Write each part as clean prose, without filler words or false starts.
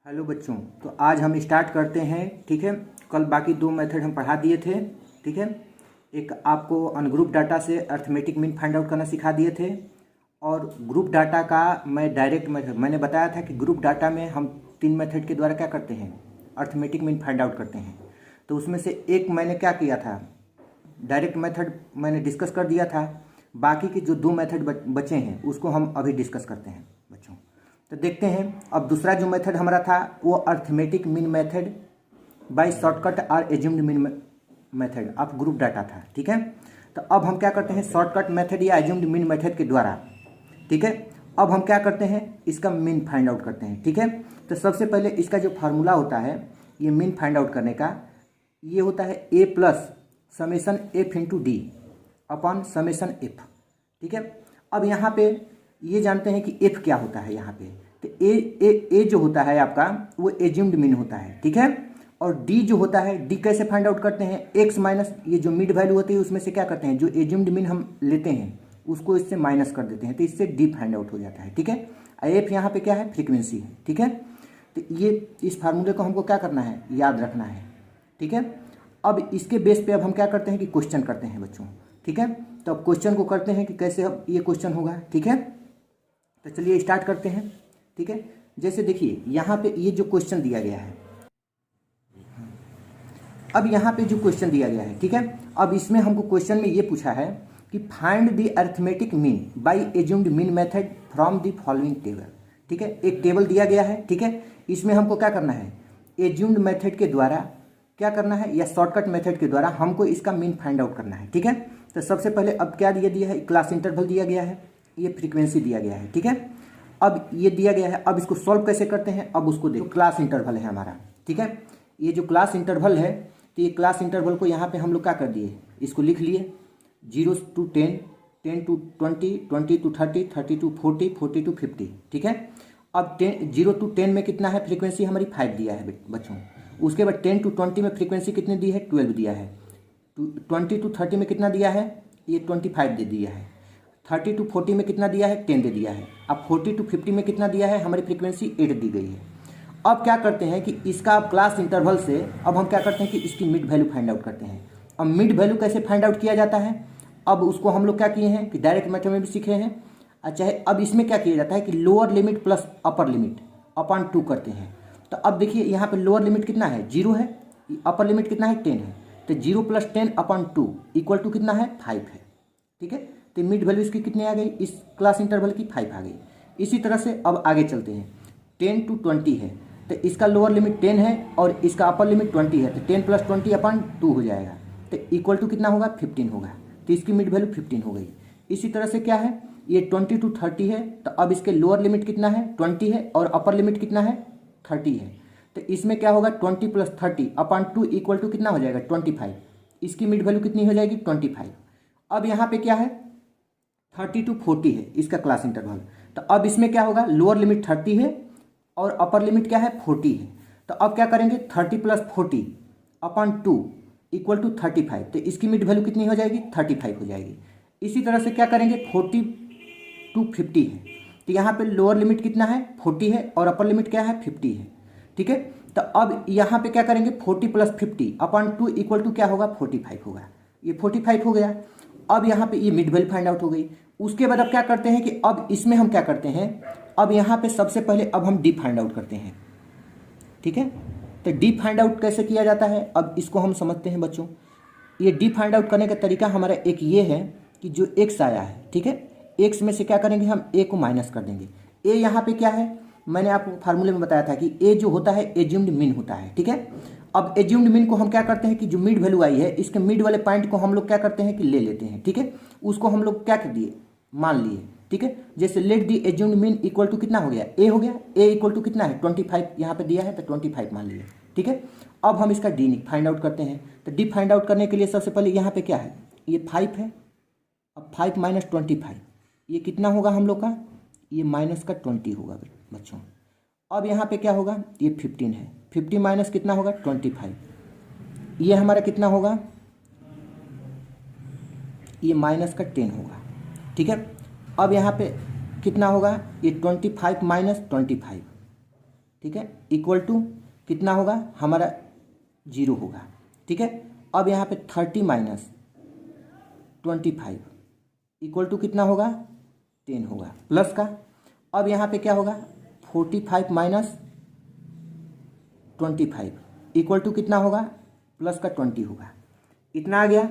Hello बच्चों, तो आज हम स्टार्ट करते हैं। ठीक है, कल बाकी दो मेथड हम पढ़ा दिए थे। ठीक है, एक आपको अनग्रुप डाटा से अर्थमेटिक मीन फाइंड आउट करना सिखा दिए थे, और ग्रुप डाटा का मैं डायरेक्ट मेथड मैंने बताया था कि ग्रुप डाटा में हम तीन मेथड के द्वारा क्या करते हैं, अर्थमेटिक मीन फाइंड आउट करते हैं। तो उसमें से एक मैंने क्या किया था, डायरेक्ट मेथड मैंने डिस्कस कर दिया था। बाकी के जो दो मेथड बचे हैं उसको हम अभी डिस्कस करते हैं बच्चों। तो देखते हैं, अब दूसरा जो मेथड हमारा था वो arithmetic mean method by shortcut और assumed mean method of group data था। ठीक है, तो अब हम क्या करते हैं, शॉर्टकट मेथड या एज्यूम्ड मीन मेथड के द्वारा, ठीक है, अब हम क्या करते हैं, इसका मीन फाइंड आउट करते हैं। ठीक है, तो सबसे पहले इसका जो फार्मूला होता है ये मीन फाइंड आउट करने का, ये होता है A plus summation F into D upon summation F. ठीक है, अब यहाँ पे ये जानते हैं कि एफ क्या होता है यहाँ पे, तो ए जो होता है आपका वो एज्यूम्ड मीन होता है। ठीक है, और डी जो होता है, डी कैसे फाइंड आउट करते हैं, एक्स माइनस ये जो मिड वैल्यू होती है उसमें से क्या करते हैं, जो एज्यूम्ड मीन हम लेते हैं उसको इससे माइनस कर देते हैं, तो इससे डी फाइंड आउट हो जाता है। ठीक है, एफ यहाँ पे क्या है, फ्रीक्वेंसी है। ठीक है, तो ये इस फार्मूले को हमको क्या करना है, याद रखना है। ठीक है, अब इसके बेस पे अब हम क्या करते हैं कि क्वेश्चन करते हैं बच्चों। ठीक है, तो अब क्वेश्चन को करते हैं कि कैसे अब ये क्वेश्चन होगा। ठीक है, तो चलिए स्टार्ट करते हैं। ठीक है, जैसे देखिए यहाँ पे ये जो क्वेश्चन दिया गया है, अब यहाँ पे जो क्वेश्चन दिया गया है, ठीक है, अब इसमें हमको क्वेश्चन में ये पूछा है कि find the arithmetic mean by assumed mean method from the following table. ठीक है, एक टेबल दिया गया है। ठीक है, इसमें हमको क्या करना है, एज्यूम्ड मेथड के द्वारा क्या करना है, या शॉर्टकट मेथड के द्वारा हमको इसका मीन फाइंड आउट करना है। ठीक है, तो सबसे पहले अब क्या दिया है, क्लास इंटरवल दिया गया है, ये फ्रीक्वेंसी दिया गया है। ठीक है, अब ये दिया गया है, अब इसको सॉल्व कैसे करते हैं, अब उसको देखो। क्लास इंटरवल है हमारा, ठीक है, ये जो क्लास इंटरवल है, तो ये क्लास इंटरवल को यहाँ पे हम लोग क्या कर दिए, इसको लिख लिए 0 to 10, 10 to 20, 20 to 30, 30 to 40, 40 to 50। ठीक है, अब 0 to 10 में कितना है, फ्रीक्वेंसी हमारी 5 दिया है बच्चों। उसके बाद 10 to 20 में फ्रीक्वेंसी कितनी दी है, 12 दिया है। 20 to 30 में कितना दिया है, ये 25 दे दिया है। 30 to 40 में कितना दिया है, 10 दे दिया है। अब 40 to 50 में कितना दिया है, हमारी फ्रीक्वेंसी 8 दी गई है। अब क्या करते हैं कि इसका क्लास इंटरवल से अब हम क्या करते हैं कि इसकी मिड वैल्यू फाइंड आउट करते हैं। अब मिड वैल्यू कैसे फाइंड आउट किया जाता है, अब उसको हम लोग क्या किए हैं कि डायरेक्ट मेथड में भी सीखे हैं। अच्छा है, अब इसमें क्या किया जाता है कि lower limit plus upper limit upon 2 करते हैं। तो अब देखिए यहाँ पे लोअर लिमिट कितना है, 0 है, अपर लिमिट कितना है, 10 है, तो 0 + 10 अपॉन 2 इक्वल टू कितना है, 5 है। ठीक है, तो मिड वैल्यू इसकी कितनी आ गई, इस क्लास इंटरवल की 5 आ गई। इसी तरह से अब आगे चलते हैं, 10 to 20 है, तो इसका लोअर लिमिट 10 है और इसका अपर लिमिट 20 है, तो 10 + 20 अपॉन 2 हो जाएगा, तो इक्वल टू कितना होगा, 15 होगा। तो इसकी मिड वैल्यू 15 हो गई। इसी तरह से क्या है, ये 20 to 30 है, तो अब इसके लोअर लिमिट कितना है, 20 है, और अपर लिमिट कितना है, 30 है, तो इसमें क्या होगा, 20 + 30 अपॉन 2 इक्वल टू कितना हो जाएगा, 25। इसकी मिड वैल्यू कितनी हो जाएगी, 25। अब यहाँ पे क्या है, 30 to 40 है इसका क्लास इंटरवल, तो अब इसमें क्या होगा, लोअर लिमिट 30 है और अपर लिमिट क्या है, 40 है। तो अब क्या करेंगे, 30 + 40 अपॉन 2 इक्वल टू 35, तो इसकी मिड वैल्यू कितनी हो जाएगी, 35 हो जाएगी। इसी तरह से क्या करेंगे, 40 to 50 है, तो यहाँ पे लोअर लिमिट कितना है, 40 है, और अपर लिमिट क्या है, 50 है। ठीक है, तो अब यहाँ पे क्या करेंगे, 40 + 50 अपॉन 2 इक्वल टू क्या होगा, 45 होगा। ये 45 हो गया। अब यहाँ पे ये मिड वैल्यू फाइंड आउट हो गई। उसके बाद अब क्या करते हैं कि अब इसमें हम क्या करते हैं, अब यहाँ पे सबसे पहले अब हम डी फाइंड आउट करते हैं। ठीक है, तो डी फाइंड आउट कैसे किया जाता है, अब इसको हम समझते हैं बच्चों। ये डी फाइंड आउट करने का तरीका हमारा एक ये है कि जो एक्स आया है, ठीक है, एक्स में से क्या करेंगे, हम ए को माइनस कर देंगे। ए यहाँ पे क्या है, मैंने आपको फार्मूले में बताया था कि ए जो होता है एज्यूम्ड मीन होता है। ठीक है, अब एज्यूम्ड मीन को हम क्या करते हैं कि जो मिड वैल्यू आई है, इसके मिड वाले पॉइंट को हम लोग क्या करते हैं कि ले लेते हैं। ठीक है, उसको हम लोग क्या कर दिए, मान लिए। ठीक है, जैसे let the assumed mean equal to कितना हो गया, ए हो गया, ए इक्वल टू कितना है, 25 यहाँ पे दिया है, तो 25 मान लिए। ठीक है, अब हम इसका डी फाइंड आउट करते हैं। तो डी फाइंड आउट करने के लिए सबसे पहले यहाँ पे क्या है, ये 5 है, अब 5 - 25 ये कितना होगा हम लोग का, ये माइनस का 20 होगा बच्चों। अब यहाँ पे क्या होगा, ये 15 है, 50 माइनस कितना होगा, 25, ये हमारा कितना होगा, ये माइनस का 10 होगा। ठीक है, अब यहाँ पे कितना होगा, ये 25 - 25 ठीक है, इक्वल टू कितना होगा हमारा 0 होगा। ठीक है, अब यहाँ पे 30 माइनस 25 इक्वल टू कितना होगा 10 होगा प्लस का। अब यहाँ पे क्या होगा 45 माइनस 25 इक्वल टू कितना होगा प्लस का 20 होगा। इतना आ गया।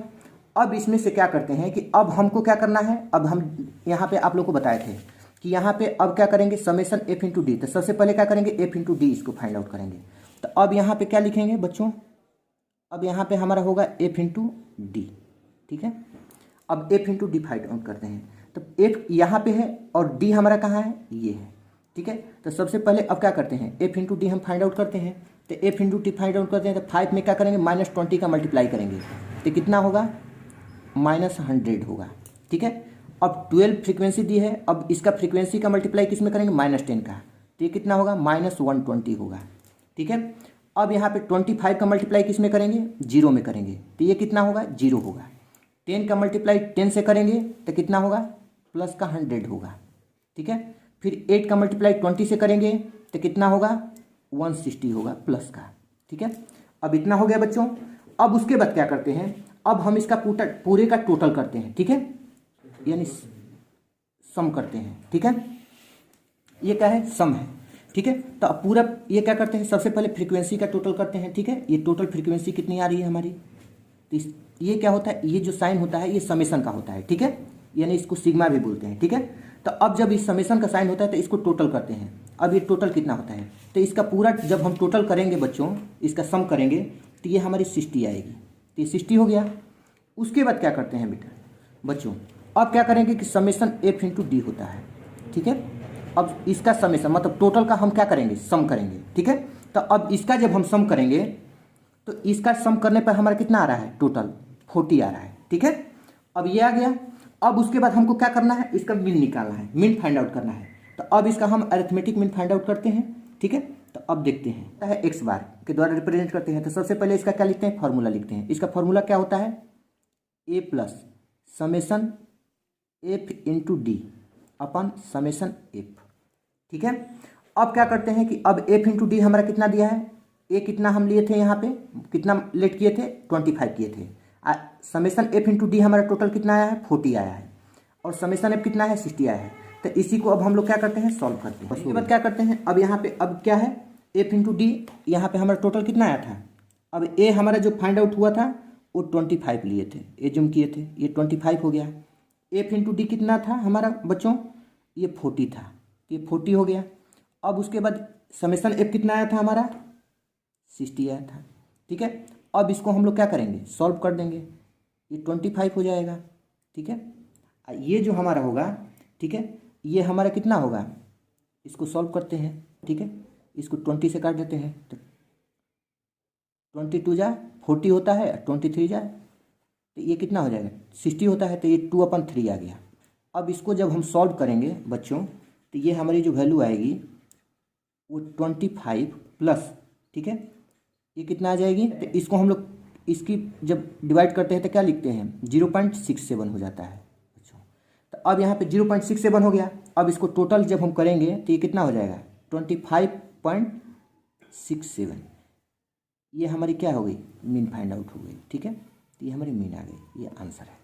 अब इसमें से क्या करते हैं कि अब हमको क्या करना है, अब हम यहाँ पे आप लोग को बताए थे कि यहाँ पे अब क्या करेंगे समेसन f इंटू डी। तो सबसे पहले क्या करेंगे f इंटू डी इसको फाइंड आउट करेंगे। तो अब यहाँ पे क्या लिखेंगे बच्चों, अब यहाँ पे हमारा होगा f इंटू डी। ठीक है, अब f into D find out करते हैं। तो f यहाँ पे है और d हमारा कहाँ है, ये है। ठीक है, तो सबसे पहले अब क्या करते हैं f इंटू डी हम फाइंड आउट करते हैं। तो f into D find out करते हैं तो 5 में क्या करेंगे -20 का मल्टीप्लाई करेंगे तो कितना होगा -100 होगा। ठीक है, अब 12 फ्रीक्वेंसी दी है, अब इसका फ्रीक्वेंसी का मल्टीप्लाई किस में करेंगे -10 का, तो ये कितना होगा -120 होगा। ठीक है, अब यहाँ पे 25 का मल्टीप्लाई किस में करेंगे 0 में करेंगे तो ये कितना होगा 0 होगा। 10 का मल्टीप्लाई 10 से करेंगे तो कितना होगा प्लस का 100 होगा। ठीक है, फिर 8 का मल्टीप्लाई 20 से करेंगे तो कितना होगा 160 होगा प्लस का। ठीक है, अब इतना हो गया बच्चों। अब उसके बाद क्या करते हैं, अब हम इसका पूरे का टोटल करते हैं। ठीक है, यानी सम करते हैं। ठीक है, ये क्या है सम है। ठीक है, तो अब पूरा ये क्या करते हैं सबसे पहले फ्रीक्वेंसी का टोटल करते हैं। ठीक है, ये टोटल फ्रीक्वेंसी कितनी आ रही है हमारी, तो ये क्या होता है, ये जो साइन होता है ये समेसन का होता है। ठीक है, यानी इसको सिग्मा भी बोलते हैं। ठीक है, तो अब जब इस समेसन का साइन होता है तो इसको टोटल करते हैं। अब ये टोटल कितना होता है, तो इसका पूरा जब हम टोटल करेंगे बच्चों, इसका सम करेंगे तो ये हमारी 60 आएगी। तो ये 60 हो गया। उसके बाद क्या करते हैं बेटा बच्चों, अब क्या करेंगे कि समेसन f इंटू डी होता है। ठीक है, अब इसका समेसन मतलब टोटल का हम क्या करेंगे सम करेंगे। ठीक है, तो अब इसका जब हम सम करेंगे तो इसका सम करने पर हमारा कितना आ रहा है टोटल 40 आ रहा है। ठीक है, अब ये आ गया। अब उसके बाद हमको क्या करना है, इसका मीन निकालना है, मीन फाइंड आउट करना है। तो अब इसका हम अरिथमेटिक मीन फाइंड आउट करते हैं। ठीक है, तो अब देखते हैं एक्स बार के द्वारा रिप्रेजेंट करते हैं। तो सबसे पहले इसका क्या लिखते हैं फॉर्मूला लिखते हैं। इसका फॉर्मूला क्या होता है A plus summation F into D upon summation F. ठीक है, अब क्या करते हैं कि अब एफ इंटू डी हमारा कितना दिया है, ए कितना हम लिए थे यहाँ पे कितना लेट किए थे 25 किए थे। समेसन एफ इंटू डी हमारा टोटल कितना आया है 40 आया है और समेसन एफ कितना है 60 आया है। तो इसी को अब हम लोग क्या करते हैं सॉल्व करते हैं। उसके बाद क्या करते हैं, अब यहाँ पे अब क्या है एफ इंटू डी, यहाँ पे हमारा टोटल कितना आया था। अब ए हमारा जो फाइंड आउट हुआ था वो 25 लिए थे, ए जूम किए थे, ये 25 हो गया। एफ इंटू डी कितना था हमारा बच्चों, ये 40 था, ये 40 हो गया। अब उसके बाद समेसन एफ कितना आया था हमारा 60 आया था। ठीक है, अब इसको हम लोग क्या करेंगे सॉल्व कर देंगे, ये 25 हो जाएगा। ठीक है, ये जो हमारा होगा ठीक है, ये हमारा कितना होगा, इसको सॉल्व करते हैं। ठीक है, इसको 20 से काट देते हैं तो 22 जा 40 होता है, 23 जा तो ये कितना हो जाएगा 60 होता है, तो ये 2/3 आ गया। अब इसको जब हम सॉल्व करेंगे बच्चों तो ये हमारी जो वैल्यू आएगी वो 25 प्लस ठीक है ये कितना आ जाएगी, तो इसको हम लोग इसकी जब डिवाइड करते हैं तो क्या लिखते हैं 0.67 हो जाता है बच्चों। तो अब यहाँ पे 0.67 हो गया। अब इसको टोटल जब हम करेंगे तो ये कितना हो जाएगा 25.67। ये हमारी क्या हो गई मीन फाइंड आउट हो गई। ठीक है, तो ये हमारी मीन आ गई, ये आंसर है।